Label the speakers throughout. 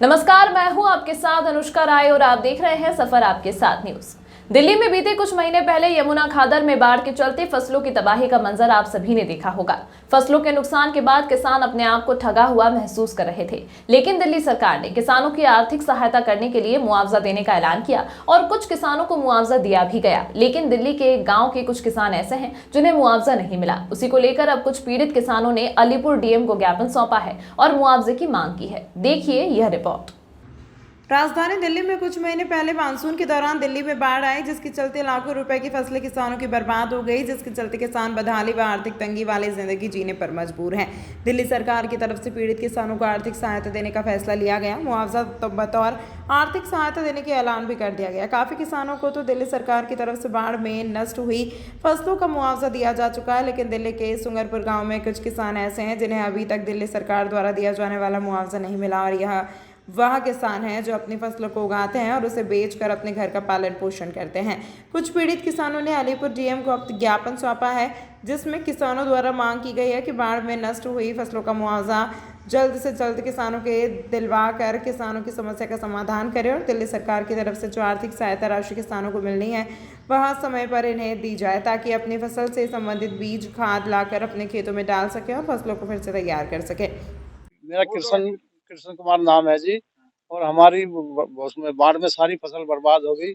Speaker 1: नमस्कार, मैं हूं आपके साथ अनुष्का राय और आप देख रहे हैं सफर आपके साथ न्यूज। दिल्ली में बीते कुछ महीने पहले यमुना खादर में बाढ़ के चलते फसलों की तबाही का मंजर आप सभी ने देखा होगा। फसलों के नुकसान के बाद किसान अपने आप को ठगा हुआ महसूस कर रहे थे, लेकिन दिल्ली सरकार ने किसानों की आर्थिक सहायता करने के लिए मुआवजा देने का ऐलान किया और कुछ किसानों को मुआवजा दिया भी गया। लेकिन दिल्ली के गाँव के कुछ किसान ऐसे हैं जिन्हें मुआवजा नहीं मिला। उसी को लेकर अब कुछ पीड़ित किसानों ने अलीपुर डीएम को ज्ञापन सौंपा है और मुआवजे की मांग की है। देखिए यह रिपोर्ट।
Speaker 2: राजधानी दिल्ली में कुछ महीने पहले मानसून के दौरान दिल्ली में बाढ़ आई, जिसके चलते लाखों रुपए की फसलें किसानों की बर्बाद हो गई, जिसके चलते किसान बदहाली व आर्थिक तंगी वाली जिंदगी जीने पर मजबूर हैं। दिल्ली सरकार की तरफ से पीड़ित किसानों को आर्थिक सहायता देने का फैसला लिया गया। मुआवजा बतौर आर्थिक सहायता देने का ऐलान भी कर दिया गया। काफ़ी किसानों को तो दिल्ली सरकार की तरफ से बाढ़ में नष्ट हुई फसलों का मुआवजा दिया जा चुका है, लेकिन दिल्ली के सुंगरपुर गाँव में कुछ किसान ऐसे हैं जिन्हें अभी तक दिल्ली सरकार द्वारा दिया जाने वाला मुआवजा नहीं मिला। और यह वह किसान हैं जो अपनी फसलों को उगाते हैं और उसे बेचकर अपने घर का पालन पोषण करते हैं। कुछ पीड़ित किसानों ने अलीपुर डीएम को ज्ञापन सौंपा है, जिसमें किसानों द्वारा मांग की गई है कि बाढ़ में नष्ट हुई फसलों का मुआवजा जल्द से जल्द किसानों के दिलवा कर किसानों की समस्या का समाधान करें और दिल्ली सरकार की तरफ से जो आर्थिक सहायता राशि किसानों को मिलनी है वह समय पर इन्हें दी जाए, ताकि अपनी फसल से संबंधित बीज खाद लाकर अपने खेतों में डाल सकें और फसलों को फिर से तैयार कर सकें।
Speaker 3: मेरा कृष्ण कुमार नाम है जी। और हमारी उसमें बाढ़ में सारी फसल बर्बाद हो गई,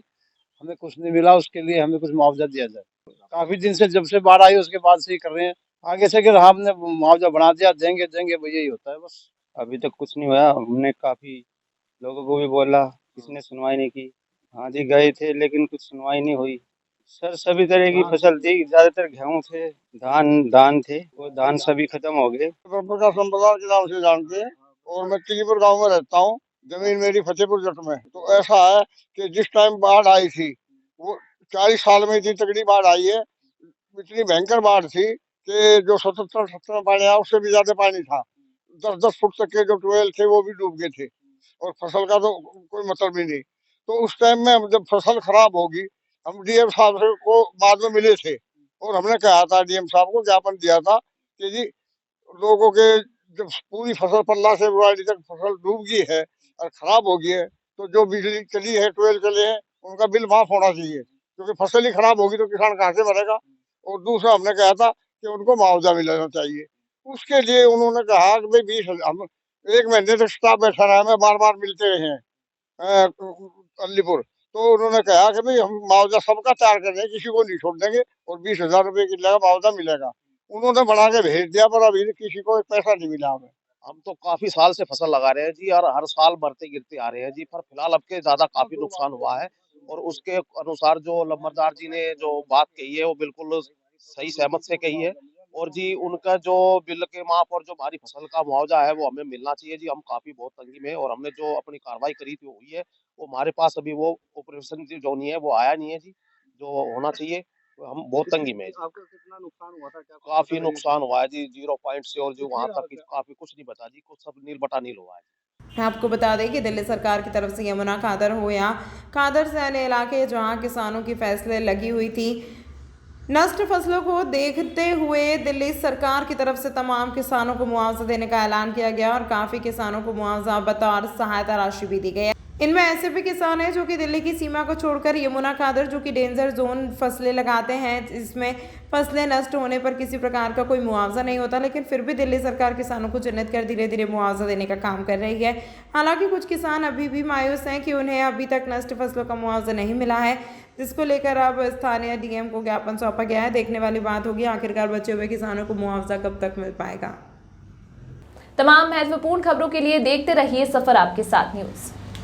Speaker 3: हमें कुछ नहीं मिला। उसके लिए हमें कुछ मुआवजा दिया जाए। काफी दिन से जब से बाढ़ आई उसके बाद से ही कर रहे हैं। आगे से अगर हमने मुआवजा बढ़ा दिया देंगे वो यही होता है बस।
Speaker 4: अभी तक कुछ नहीं हुआ। हमने काफी लोगों को भी बोला, किसने सुनवाई नहीं की। हाँ जी गए थे लेकिन कुछ सुनवाई नहीं हुई। सर सभी तरह की फसल थी, ज्यादातर गेहूं थे, धान थे, वो धान सभी खत्म हो गए।
Speaker 3: प्रकाश संप्रदाय के नाम से जानते हैं और मैं तिलीपुर गाँव में रहता हूँ। जमीन मेरी फतेहपुर जट में। तो ऐसा है कि जिस टाइम बाढ़ आई थी वो 40 साल में इतनी तगड़ी बाढ़ आई है, इतनी भयंकर बाढ़ थी कि जो 77 में पानी आया उससे भी ज्यादा पानी था। 10-10 फुट तक के जो ट्वेल थे वो भी डूब गए थे और फसल का तो कोई मतलब ही नहीं। तो उस टाइम में जब फसल खराब होगी, हम डीएम साहब को बाद में मिले थे और हमने कहा था, डीएम साहब को ज्ञापन दिया था कि जी लोगों के जब पूरी फसल पल्ला से बुआई तक फसल डूब गई है और खराब हो गई है, तो जो बिजली चली है, ट्वेल चले हैं, उनका बिल माफ होना चाहिए, क्योंकि फसल ही खराब होगी तो किसान कहाँ से भरेगा। और दूसरा हमने कहा था कि उनको मुआवजा मिलना चाहिए। उसके लिए उन्होंने कहा कि भाई 20,000, हम 1 महीने तक स्टाफ बैठा रहा, हमें बार बार मिलते रहे हैं अलीपुर। तो उन्होंने कहा कि भाई हम मुआवजा सबका तैयार कर देंगे, किसी को नहीं छोड़ देंगे और 20,000 रुपये की मुआवजा मिलेगा। उन्होंने बना के भेज दिया, पर अभी किसी को एक पैसा नहीं मिला हमें।
Speaker 5: हम तो काफी साल से फसल लगा रहे हैं जी और हर साल बढ़ते गिरते आ रहे हैं जी, पर फिलहाल अब के ज्यादा काफी नुकसान हुआ है। और उसके अनुसार जो लंबरदार जी ने जो बात कही है वो बिल्कुल सही सहमत से कही है। और जी उनका जो बिल के माफ और जो हमारी फसल का मुआवजा है वो हमें मिलना चाहिए जी। हम काफी बहुत तंगी में, और हमने जो अपनी कार्रवाई करी थी हुई है, वो हमारे पास अभी वो ऑपरेशन जो नहीं है वो आया नहीं है जी, जो होना चाहिए। हम बहुत तंगी में है जी।
Speaker 3: आपका कितना नुकसान हुआ था? क्या
Speaker 5: काफी नुकसान हुआ है जी, 0 पॉइंट से और जो वहां तक काफी कुछ नहीं बचा जी, कुछ सब नील बटा नील हुआ है।
Speaker 2: आपको बता दें कि दिल्ली सरकार की तरफ से यमुना खादर हो या खादर से अन्य इलाके जहां किसानों की फैसले लगी हुई थी, नष्ट फसलों को देखते हुए दिल्ली सरकार की तरफ से तमाम किसानों को मुआवजा देने का ऐलान किया गया और काफ़ी किसानों को मुआवजा बतौर सहायता राशि भी दी गई। इनमें ऐसे भी किसान हैं जो कि दिल्ली की सीमा को छोड़कर यमुना खादर, जो कि डेंजर जोन, फसलें लगाते हैं। इसमें फसलें नष्ट होने पर किसी प्रकार का कोई मुआवजा नहीं होता, लेकिन फिर भी दिल्ली सरकार किसानों को चिन्हित कर धीरे धीरे मुआवजा देने का काम कर रही है। हालांकि कुछ किसान अभी भी मायूस हैं कि उन्हें अभी तक नष्ट फसलों का मुआवजा नहीं मिला है, जिसको लेकर अब स्थानीय डीएम को ज्ञापन सौंपा गया है। देखने वाली बात होगी आखिरकार बचे हुए किसानों को मुआवजा कब तक मिल पाएगा।
Speaker 1: तमाम महत्वपूर्ण खबरों के लिए देखते रहिए सफर आपके साथ न्यूज।